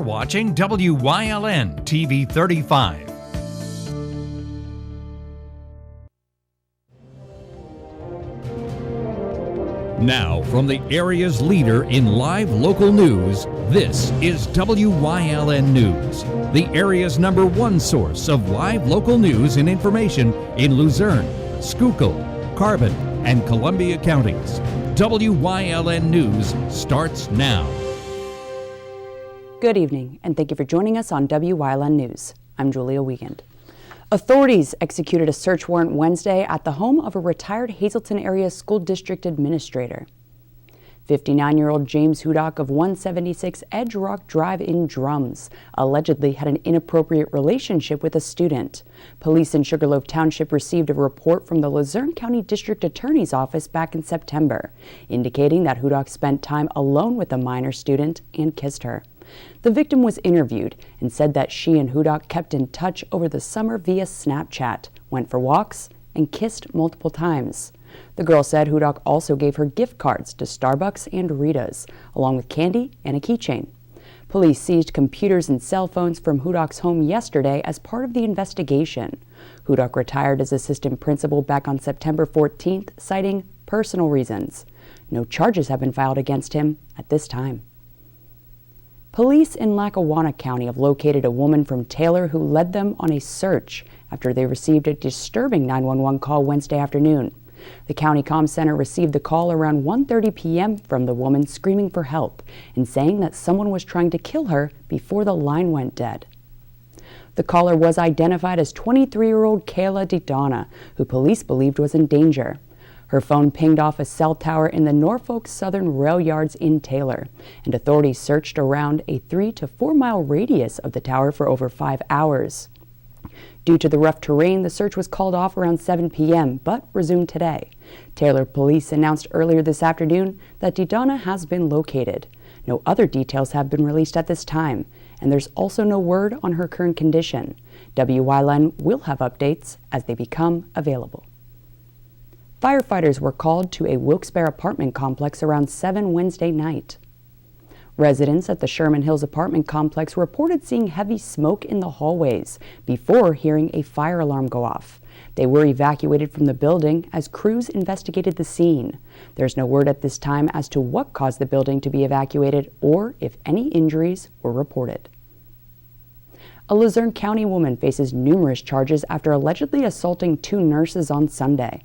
watching WYLN TV 35. Now, from the area's leader in live local news, this is WYLN News, the area's #1 source of live local news and information in Luzerne, Schuylkill, Carbon, and Columbia counties. WYLN News starts now. Good evening, and thank you for joining us on WYLN News. I'm Julia Wiegand. Authorities executed a search warrant Wednesday at the home of a retired Hazleton area school district administrator. 59-year-old James Hudock of 176 Edge Rock Drive in Drums allegedly had an inappropriate relationship with a student. Police in Sugarloaf Township received a report from the Luzerne County District Attorney's Office back in September, indicating that Hudock spent time alone with a minor student and kissed her. The victim was interviewed and said that she and Hudock kept in touch over the summer via Snapchat, went for walks, and kissed multiple times. The girl said Hudock also gave her gift cards to Starbucks and Rita's, along with candy and a keychain. Police seized computers and cell phones from Hudock's home yesterday as part of the investigation. Hudock retired as assistant principal back on September 14th, citing personal reasons. No charges have been filed against him at this time. Police in Lackawanna County have located a woman from Taylor who led them on a search after they received a disturbing 911 call Wednesday afternoon. The county comm center received the call around 1:30 p.m. from the woman screaming for help and saying that someone was trying to kill her before the line went dead. The caller was identified as 23-year-old Kayla DiDonna, who police believed was in danger. Her phone pinged off a cell tower in the Norfolk Southern Rail Yards in Taylor, and authorities searched around a 3 to 4 mile radius of the tower for over 5 hours. Due to the rough terrain, the search was called off around 7 p.m., but resumed today. Taylor police announced earlier this afternoon that DiDonna has been located. No other details have been released at this time, and there's also no word on her current condition. WYLN will have updates as they become available. Firefighters were called to a Wilkes-Barre apartment complex around 7 Wednesday night. Residents at the Sherman Hills apartment complex reported seeing heavy smoke in the hallways before hearing a fire alarm go off. They were evacuated from the building as crews investigated the scene. There's no word at this time as to what caused the building to be evacuated or if any injuries were reported. A Luzerne County woman faces numerous charges after allegedly assaulting 2 nurses on Sunday.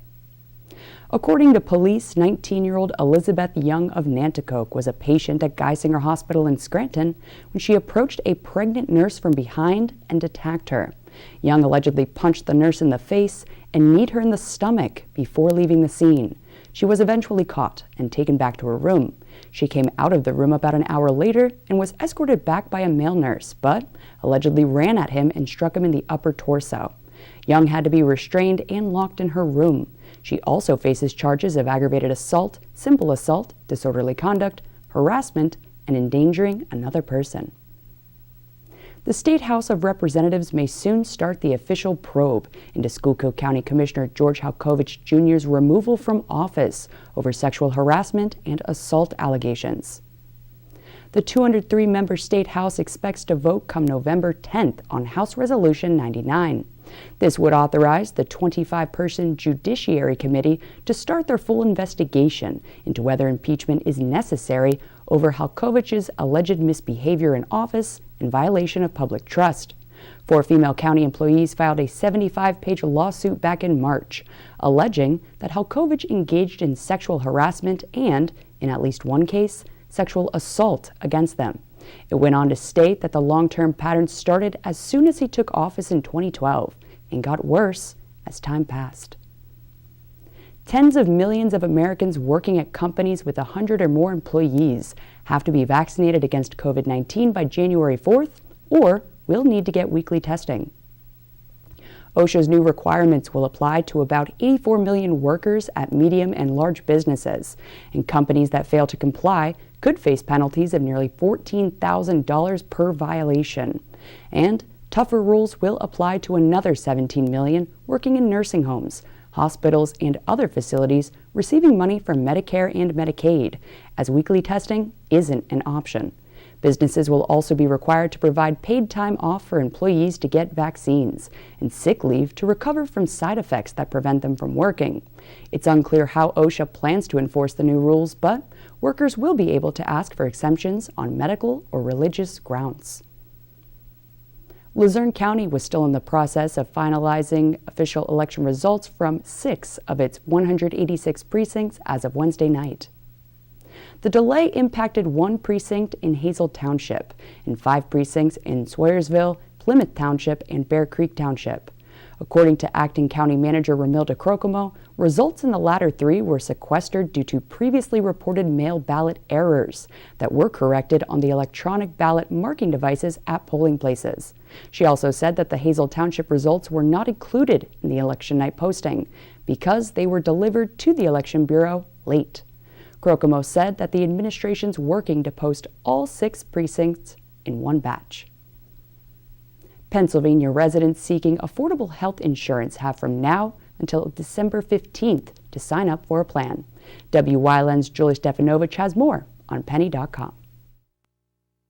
According to police, 19-year-old Elizabeth Young of Nanticoke was a patient at Geisinger Hospital in Scranton when she approached a pregnant nurse from behind and attacked her. Young allegedly punched the nurse in the face and kneed her in the stomach before leaving the scene. She was eventually caught and taken back to her room. She came out of the room about an hour later and was escorted back by a male nurse, but allegedly ran at him and struck him in the upper torso. Young had to be restrained and locked in her room. She also faces charges of aggravated assault, simple assault, disorderly conduct, harassment, and endangering another person. The State House of Representatives may soon start the official probe into Schuylkill County Commissioner George Halkovich Jr.'s removal from office over sexual harassment and assault allegations. The 203-member State House expects to vote come November 10th on House Resolution 99. This would authorize the 25-person Judiciary Committee to start their full investigation into whether impeachment is necessary over Halkovich's alleged misbehavior in office and violation of public trust. 4 female county employees filed a 75-page lawsuit back in March, alleging that Halkovich engaged in sexual harassment and, in at least one case, sexual assault against them. It went on to state that the long-term pattern started as soon as he took office in 2012 and got worse as time passed. Tens of millions of Americans working at companies with 100 or more employees have to be vaccinated against COVID-19 by January 4th or will need to get weekly testing. OSHA's new requirements will apply to about 84 million workers at medium and large businesses, and companies that fail to comply could face penalties of nearly $14,000 per violation. And tougher rules will apply to another 17 million working in nursing homes, hospitals, and other facilities receiving money from Medicare and Medicaid, as weekly testing isn't an option. Businesses will also be required to provide paid time off for employees to get vaccines and sick leave to recover from side effects that prevent them from working. It's unclear how OSHA plans to enforce the new rules, but workers will be able to ask for exemptions on medical or religious grounds. Luzerne County was still in the process of finalizing official election results from 6 of its 186 precincts as of Wednesday night. The delay impacted 1 precinct in Hazel Township and 5 precincts in Sawyersville, Plymouth Township, and Bear Creek Township. According to Acting County Manager Ramilda Crocomo, results in the latter 3 were sequestered due to previously reported mail ballot errors that were corrected on the electronic ballot marking devices at polling places. She also said that the Hazel Township results were not included in the election night posting because they were delivered to the Election Bureau late. Crocomo said that the administration's working to post all 6 precincts in one batch. Pennsylvania residents seeking affordable health insurance have from now until December 15th to sign up for a plan. Wyln's Julie Stefanovich has more on penny.com.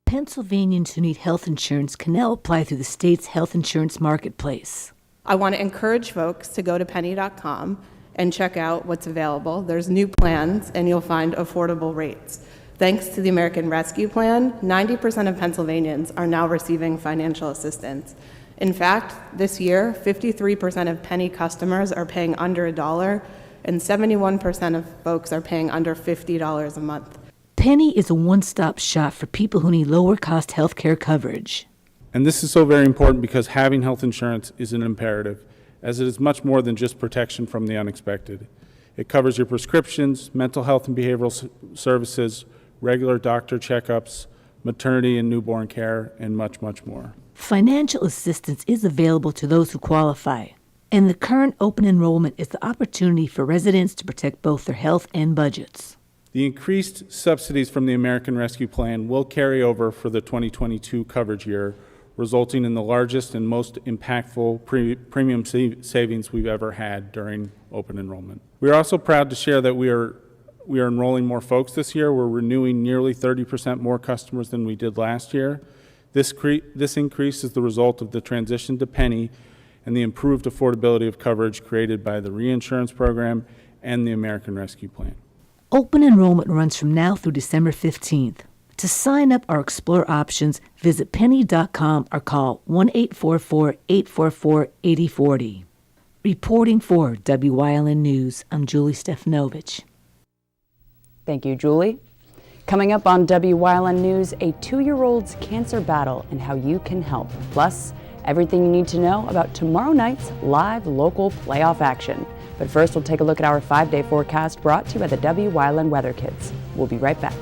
Pennsylvanians who need health insurance can now apply through the state's health insurance marketplace. I want to encourage folks to go to penny.com and check out what's available. There's new plans, and you'll find affordable rates. Thanks to the American Rescue Plan, 90% of Pennsylvanians are now receiving financial assistance. In fact, this year, 53% of Penny customers are paying under $1, and 71% of folks are paying under $50 a month. Penny is a one-stop shop for people who need lower-cost health care coverage. And this is so very important because having health insurance is an imperative, as it is much more than just protection from the unexpected. It covers your prescriptions, mental health and behavioral services, regular doctor checkups, maternity and newborn care, and much, much more. Financial assistance is available to those who qualify, and the current open enrollment is the opportunity for residents to protect both their health and budgets. The increased subsidies from the American Rescue Plan will carry over for the 2022 coverage year, resulting in the largest and most impactful premium savings we've ever had during open enrollment. We are also proud to share that we are enrolling more folks this year. We're renewing nearly 30% more customers than we did last year. This increase is the result of the transition to Penny and the improved affordability of coverage created by the reinsurance program and the American Rescue Plan. Open enrollment runs from now through December 15th. To sign up or explore options, visit penny.com or call 1-844-844-8040. Reporting for Wyln News, I'm Julie Stefanovich. Thank you, Julie. Coming up on Wyln News, a 2-year-old's cancer battle and how you can help. Plus, everything you need to know about tomorrow night's live local playoff action. But first, we'll take a look at our 5-day forecast brought to you by the Wyln Weather Kids. We'll be right back.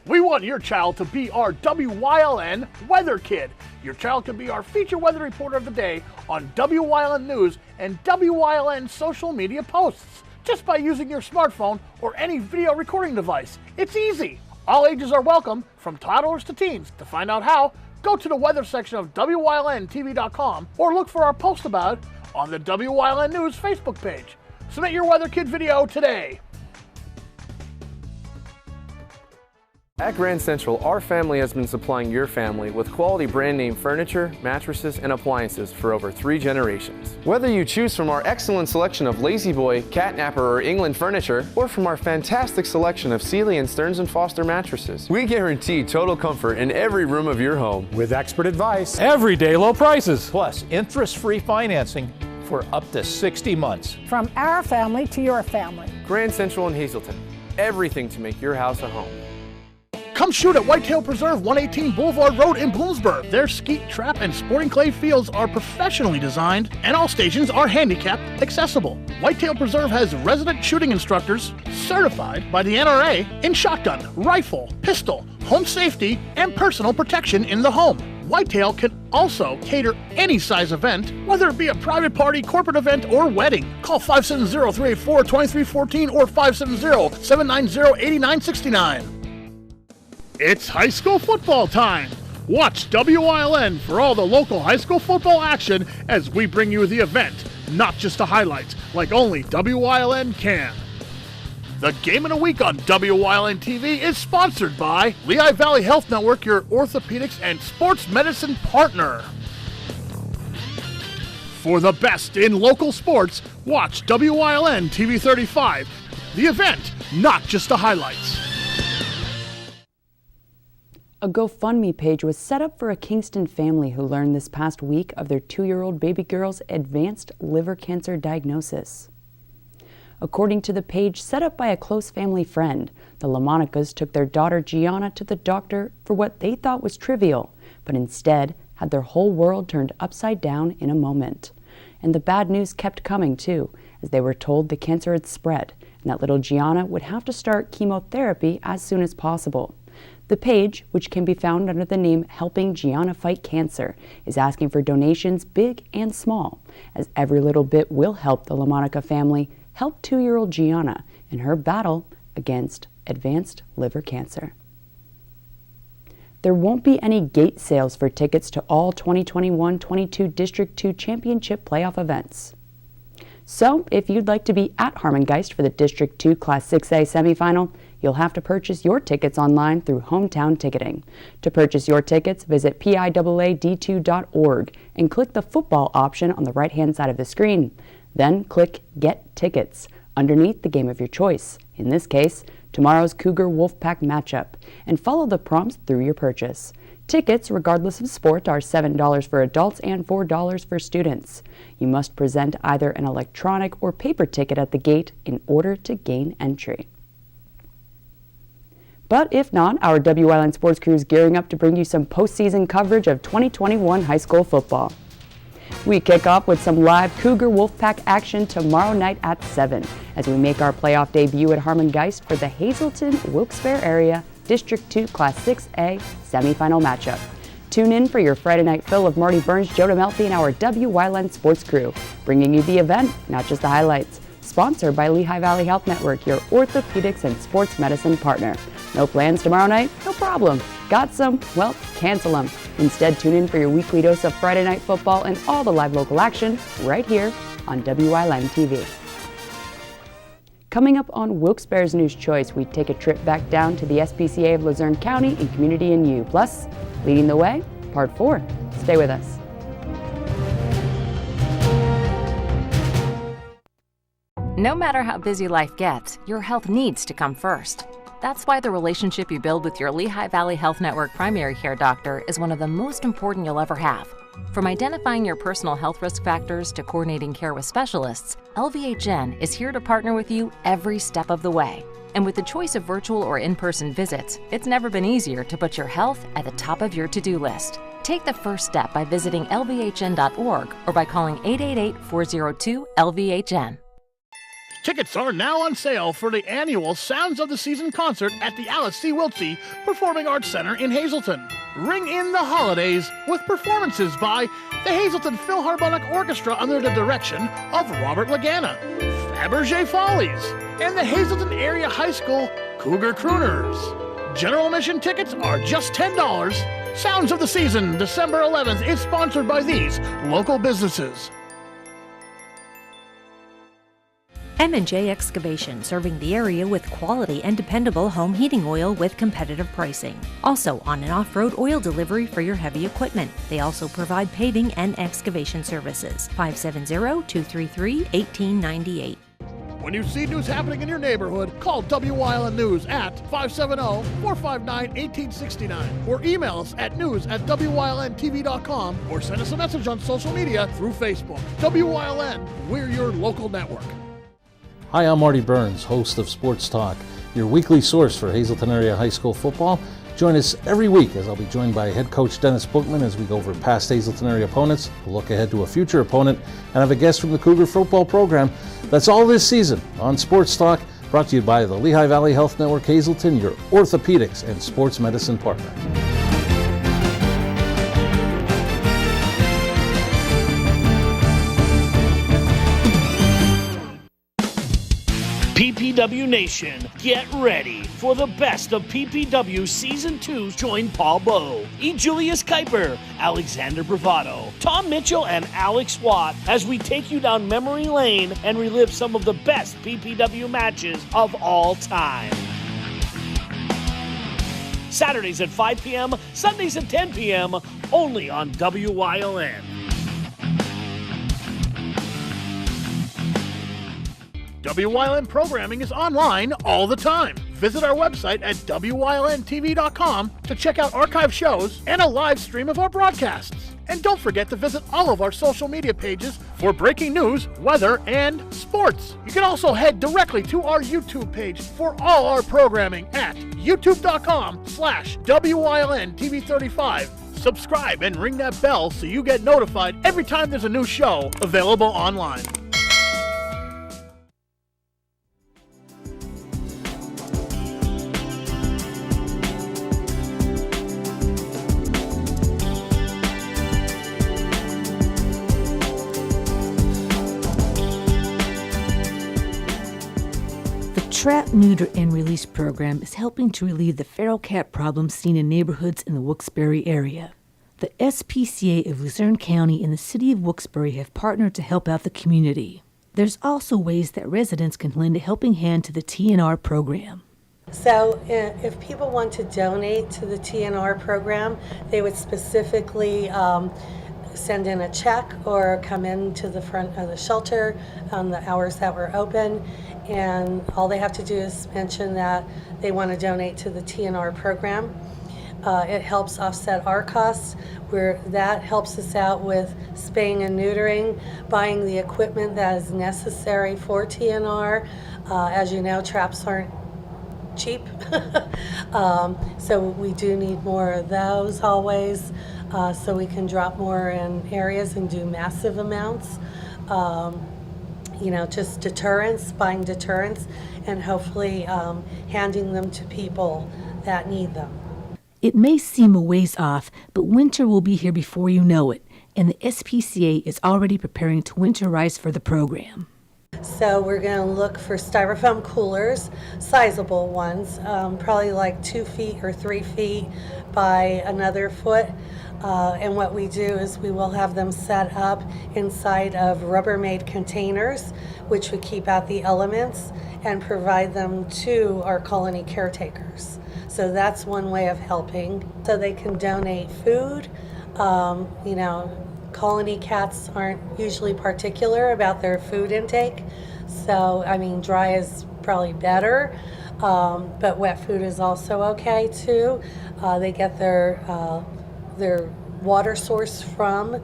We want your child to be our Wyln Weather Kid. Your child can be our feature weather reporter of the day on Wyln News and Wyln social media posts just by using your smartphone or any video recording device. It's easy. All ages are welcome, from toddlers to teens. To find out how, go to the weather section of WYLNTV.com or look for our post about it on the Wyln News Facebook page. Submit your Weather Kid video today. At Grand Central, our family has been supplying your family with quality brand name furniture, mattresses, and appliances for over 3 generations. Whether you choose from our excellent selection of Lazy Boy, Catnapper, or England furniture, or from our fantastic selection of Sealy and Stearns & Foster mattresses, we guarantee total comfort in every room of your home. With expert advice, everyday low prices, plus interest-free financing for up to 60 months. From our family to your family. Grand Central in Hazleton, everything to make your house a home. Come shoot at Whitetail Preserve, 118 Boulevard Road in Bloomsburg. Their skeet, trap, and sporting clay fields are professionally designed, and all stations are handicap accessible. Whitetail Preserve has resident shooting instructors certified by the NRA in shotgun, rifle, pistol, home safety, and personal protection in the home. Whitetail can also cater any size event, whether it be a private party, corporate event, or wedding. Call 570-384-2314 or 570-790-8969. It's high school football time. Watch WYLN for all the local high school football action as we bring you the event, not just the highlights, like only WYLN can. The Game of the Week on WYLN TV is sponsored by Lehigh Valley Health Network, your orthopedics and sports medicine partner. For the best in local sports, watch WYLN TV 35. The event, not just the highlights. A GoFundMe page was set up for a Kingston family who learned this past week of their 2-year-old baby girl's advanced liver cancer diagnosis. According to the page set up by a close family friend, the LaMonicas took their daughter Gianna to the doctor for what they thought was trivial, but instead had their whole world turned upside down in a moment. And the bad news kept coming too, as they were told the cancer had spread and that little Gianna would have to start chemotherapy as soon as possible. The page, which can be found under the name Helping Gianna Fight Cancer, is asking for donations big and small, as every little bit will help the LaMonica family help 2-year-old Gianna in her battle against advanced liver cancer. There won't be any gate sales for tickets to all 2021-22 District 2 Championship playoff events. So, if you'd like to be at Harmongeist for the District 2 Class 6A semifinal, you'll have to purchase your tickets online through Hometown Ticketing. To purchase your tickets, visit piaad2.org and click the football option on the right-hand side of the screen. Then click Get Tickets underneath the game of your choice, in this case, tomorrow's Cougar Wolfpack matchup, and follow the prompts through your purchase. Tickets, regardless of sport, are $7 for adults and $4 for students. You must present either an electronic or paper ticket at the gate in order to gain entry. But if not, our WYLN Sports Crew is gearing up to bring you some postseason coverage of 2021 high school football. We kick off with some live Cougar Wolfpack action tomorrow night at 7 as we make our playoff debut at Harmongeist for the Hazleton-Wilkes-Barre area District 2 Class 6A semifinal matchup. Tune in for your Friday night fill of Marty Burns, Joe DeMelfi, and our WYLN Sports Crew, bringing you the event, not just the highlights. Sponsored by Lehigh Valley Health Network, your orthopedics and sports medicine partner. No plans tomorrow night? No problem. Got some? Well, cancel them. Instead, tune in for your weekly dose of Friday night football and all the live local action right here on WYLN TV. Coming up on Wilkes-Barre's News Choice, we take a trip back down to the SPCA of Luzerne County and Community and You. Plus, leading the way, Part 4. Stay with us. No matter how busy life gets, your health needs to come first. That's why the relationship you build with your Lehigh Valley Health Network primary care doctor is one of the most important you'll ever have. From identifying your personal health risk factors to coordinating care with specialists, LVHN is here to partner with you every step of the way. And with the choice of virtual or in-person visits, it's never been easier to put your health at the top of your to-do list. Take the first step by visiting lvhn.org or by calling 888-402-LVHN. Tickets are now on sale for the annual Sounds of the Season concert at the Alice C. Wiltsey Performing Arts Center in Hazleton. Ring in the holidays with performances by the Hazleton Philharmonic Orchestra under the direction of Robert Lagana, Fabergé Follies, and the Hazleton Area High School Cougar Crooners. General admission tickets are just $10. Sounds of the Season, December 11th, is sponsored by these local businesses. M&J Excavation, serving the area with quality and dependable home heating oil with competitive pricing. Also on and off-road oil delivery for your heavy equipment. They also provide paving and excavation services. 570-233-1898. When you see news happening in your neighborhood, call WYLN News at 570-459-1869 or email us at news@WYLNTV.com or send us a message on social media through Facebook. WYLN, we're your local network. Hi, I'm Marty Burns, host of Sports Talk, your weekly source for Hazleton area high school football. Join us every week as I'll be joined by head coach Dennis Bookman as we go over past Hazelton area opponents, we'll look ahead to a future opponent, and have a guest from the Cougar football program. That's all this season on Sports Talk, brought to you by the Lehigh Valley Health Network Hazelton, your orthopedics and sports medicine partner. PPW Nation, get ready for the best of PPW Season 2. Join Paul Bowe, E. Julius Kuiper, Alexander Bravado, Tom Mitchell, and Alex Watt as we take you down memory lane and relive some of the best PPW matches of all time. Saturdays at 5 p.m., Sundays at 10 p.m., only on WYLN. WYLN programming is online all the time. Visit our website at WYLNTV.com to check out archive shows and a live stream of our broadcasts. And don't forget to visit all of our social media pages for breaking news, weather, and sports. You can also head directly to our YouTube page for all our programming at youtube.com/WYLNTV35. Subscribe and ring that bell so you get notified every time there's a new show available online. Trap, Neuter, and Release program is helping to relieve the feral cat problem seen in neighborhoods in the Wilkes-Barre area. The SPCA of Luzerne County and the City of Wilkes-Barre have partnered to help out the community. There's also ways that residents can lend a helping hand to the TNR program. So if people want to donate to the TNR program, they would specifically send in a check or come into the front of the shelter on the hours that we're open, and all they have to do is mention that they want to donate to the TNR program. It helps offset our costs, where that helps us out with spaying and neutering, buying the equipment that is necessary for TNR. As you know, traps aren't cheap, so we do need more of those always, so we can drop more in areas and do massive amounts. Just deterrents, buying deterrents, and hopefully handing them to people that need them. It may seem a ways off, but winter will be here before you know it, and the SPCA is already preparing to winterize for the program. So we're going to look for styrofoam coolers, sizable ones, probably like 2 feet or 3 feet by another foot. And what we do is we will have them set up inside of Rubbermaid containers, which would keep out the elements, and provide them to our colony caretakers. So that's one way of helping. So they can donate food. Colony cats aren't usually particular about their food intake. So, dry is probably better, but wet food is also okay too. They get their water source from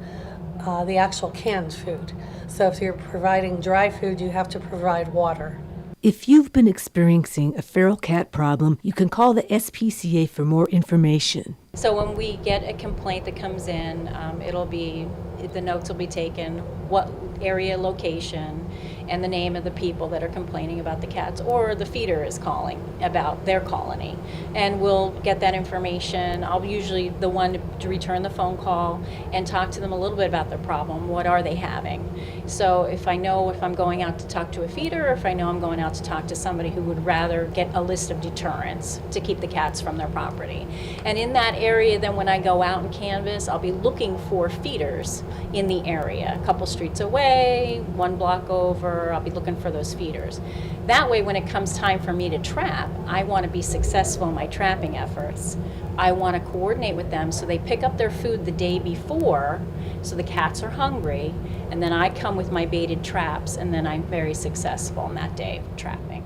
the actual canned food. So if you're providing dry food, you have to provide water. If you've been experiencing a feral cat problem, you can call the SPCA for more information. So when we get a complaint that comes in, the notes will be taken, what area, location, and the name of the people that are complaining about the cats, or the feeder is calling about their colony. And we'll get that information. I'll be usually the one to return the phone call and talk to them a little bit about their problem. What are they having? So if I know if I'm going out to talk to a feeder, or if I know I'm going out to talk to somebody who would rather get a list of deterrents to keep the cats from their property. And in that area, then when I go out and canvass, I'll be looking for feeders in the area, a couple streets away, 1 block over. I'll be looking for those feeders. That way, when it comes time for me to trap, I want to be successful in my trapping efforts. I want to coordinate with them so they pick up their food the day before, so the cats are hungry, and then I come with my baited traps, and then I'm very successful in that day of trapping.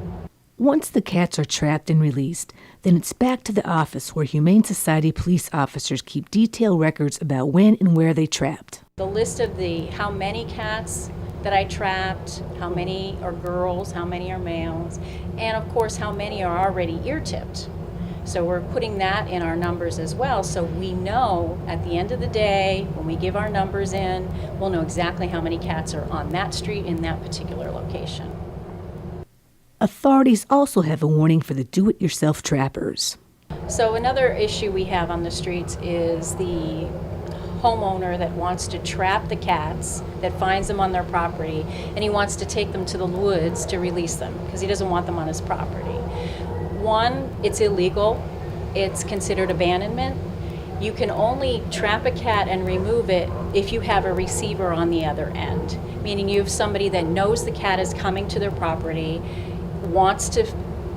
Once the cats are trapped and released, then it's back to the office where Humane Society police officers keep detailed records about when and where they trapped. The list of how many cats that I trapped, how many are girls, how many are males, and of course how many are already ear-tipped. So we're putting that in our numbers as well, so we know at the end of the day, when we give our numbers in, we'll know exactly how many cats are on that street in that particular location. Authorities also have a warning for the do-it-yourself trappers. So another issue we have on the streets is the homeowner that wants to trap the cats, that finds them on their property, and he wants to take them to the woods to release them because he doesn't want them on his property. One, it's illegal. It's considered abandonment. You can only trap a cat and remove it if you have a receiver on the other end, meaning you have somebody that knows the cat is coming to their property, wants to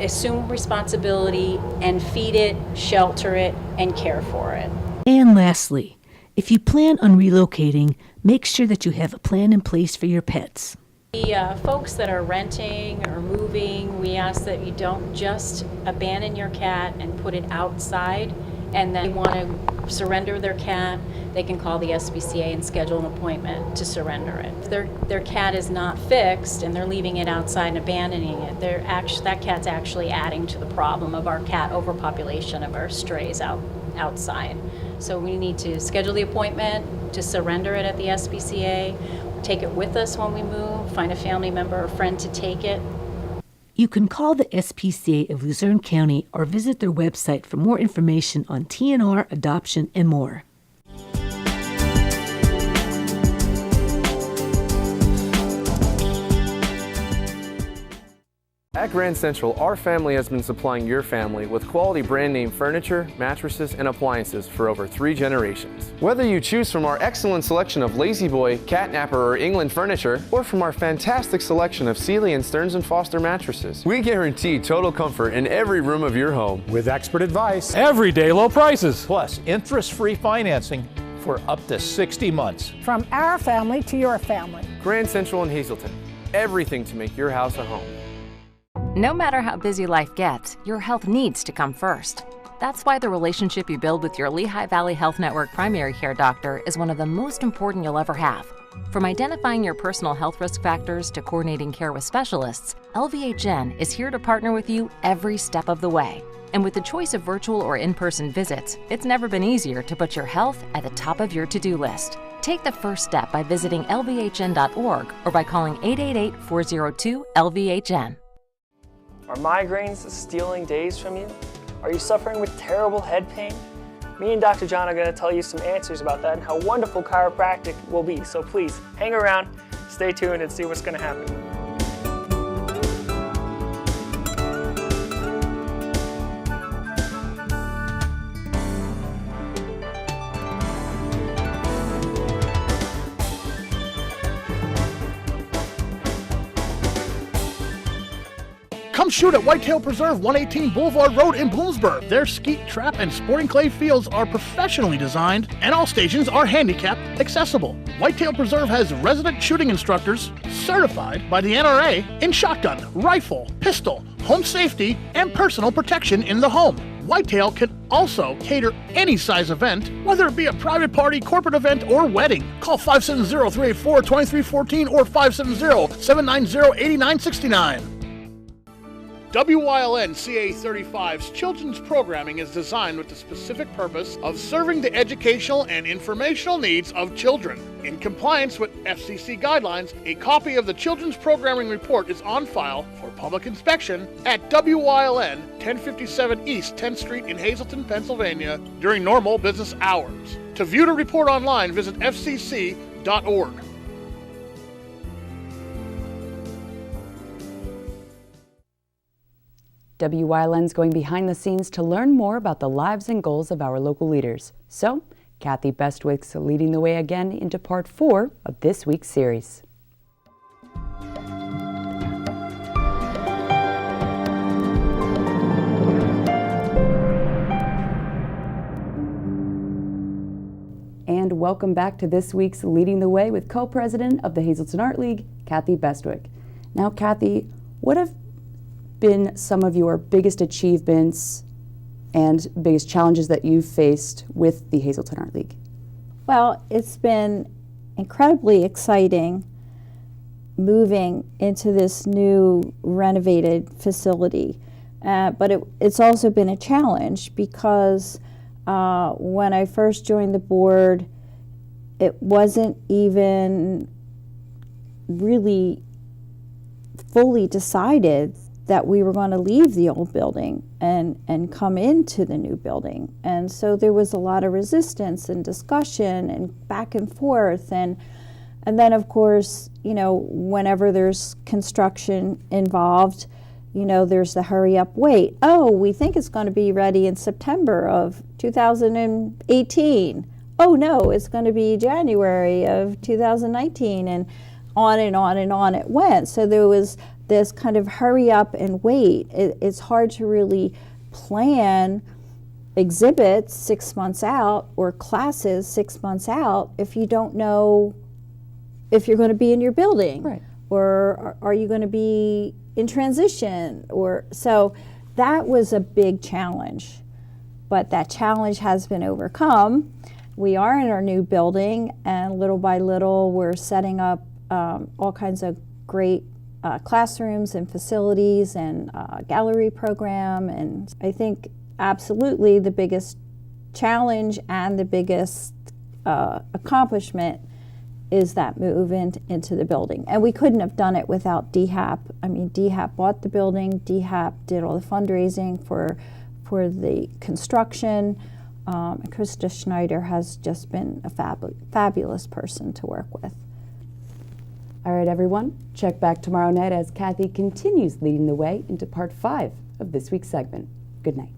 assume responsibility and feed it, shelter it, and care for it. And lastly, if you plan on relocating, make sure that you have a plan in place for your pets. The folks that are renting or moving, we ask that you don't just abandon your cat and put it outside, and then want to surrender their cat, they can call the SPCA and schedule an appointment to surrender it. If their cat is not fixed and they're leaving it outside and abandoning it, that cat's actually adding to the problem of our cat overpopulation of our strays outside. So we need to schedule the appointment to surrender it at the SPCA, take it with us when we move, find a family member or friend to take it. You can call the SPCA of Luzerne County or visit their website for more information on TNR, adoption, and more. At Grand Central, our family has been supplying your family with quality brand name furniture, mattresses, and appliances for over 3 generations. Whether you choose from our excellent selection of Lazy Boy, Catnapper, or England furniture, or from our fantastic selection of Sealy and Stearns & Foster mattresses, we guarantee total comfort in every room of your home. With expert advice, Everyday low prices, plus interest-free financing for up to 60 months. From our family to your family. Grand Central in Hazleton. Everything to make your house a home. No matter how busy life gets, your health needs to come first. That's why the relationship you build with your Lehigh Valley Health Network primary care doctor is one of the most important you'll ever have. From identifying your personal health risk factors to coordinating care with specialists, LVHN is here to partner with you every step of the way. And with the choice of virtual or in-person visits, it's never been easier to put your health at the top of your to-do list. Take the first step by visiting lvhn.org or by calling 888-402-LVHN. Are migraines stealing days from you? Are you suffering with terrible head pain? Me and Dr. John are going to tell you some answers about that and how wonderful chiropractic will be. So please, hang around, stay tuned, and see what's going to happen. Come shoot at Whitetail Preserve, 118 Boulevard Road in Bloomsburg. Their skeet, trap, and sporting clay fields are professionally designed, and all stations are handicap accessible. Whitetail Preserve has resident shooting instructors certified by the NRA in shotgun, rifle, pistol, home safety, and personal protection in the home. Whitetail can also cater any size event, whether it be a private party, corporate event, or wedding. Call 570-384-2314 or 570-790-8969. WYLN CA35's children's programming is designed with the specific purpose of serving the educational and informational needs of children. In compliance with FCC guidelines, a copy of the Children's Programming Report is on file for public inspection at WYLN 1057 East 10th Street in Hazleton, Pennsylvania during normal business hours. To view the report online, visit fcc.org. WYLN's going behind the scenes to learn more about the lives and goals of our local leaders. So, Kathy Bestwick's leading the way again into part 4 of this week's series. And welcome back to this week's Leading the Way with co-president of the Hazleton Art League, Kathy Bestwick. Now, Kathy, what have been some of your biggest achievements and biggest challenges that you've faced with the Hazleton Art League? Well, it's been incredibly exciting moving into this new renovated facility. But it's also been a challenge because when I first joined the board, it wasn't even really fully decided that we were going to leave the old building and come into the new building. And so there was a lot of resistance and discussion and back and forth. And then, of course, you know, whenever there's construction involved, you know, there's the hurry up, wait. Oh, we think it's going to be ready in September of 2018. Oh, no, it's going to be January of 2019. And on and on and on it went. So there was this kind of hurry up and wait. It's hard to really plan exhibits 6 months out or classes 6 months out if you don't know if you're going to be in your building, right, or are you going to be in transition, or so that was a big challenge. But that challenge has been overcome. We are in our new building, and little by little we're setting up all kinds of great classrooms and facilities and gallery program. And I think absolutely the biggest challenge and the biggest accomplishment is that move into the building. And we couldn't have done it without DHAP. I mean, DHAP bought the building, DHAP did all the fundraising for the construction. And Krista Schneider has just been a fabulous person to work with. All right, everyone, check back tomorrow night as Kathy continues leading the way into part 5 of this week's segment. Good night.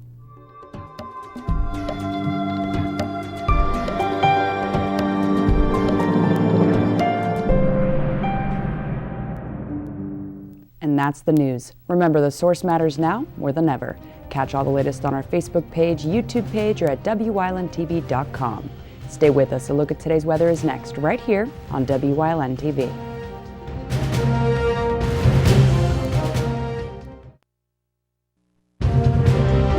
And that's the news. Remember, the source matters now more than ever. Catch all the latest on our Facebook page, YouTube page, or at WYLNTV.com. Stay with us. A look at today's weather is next, right here on WYLN TV.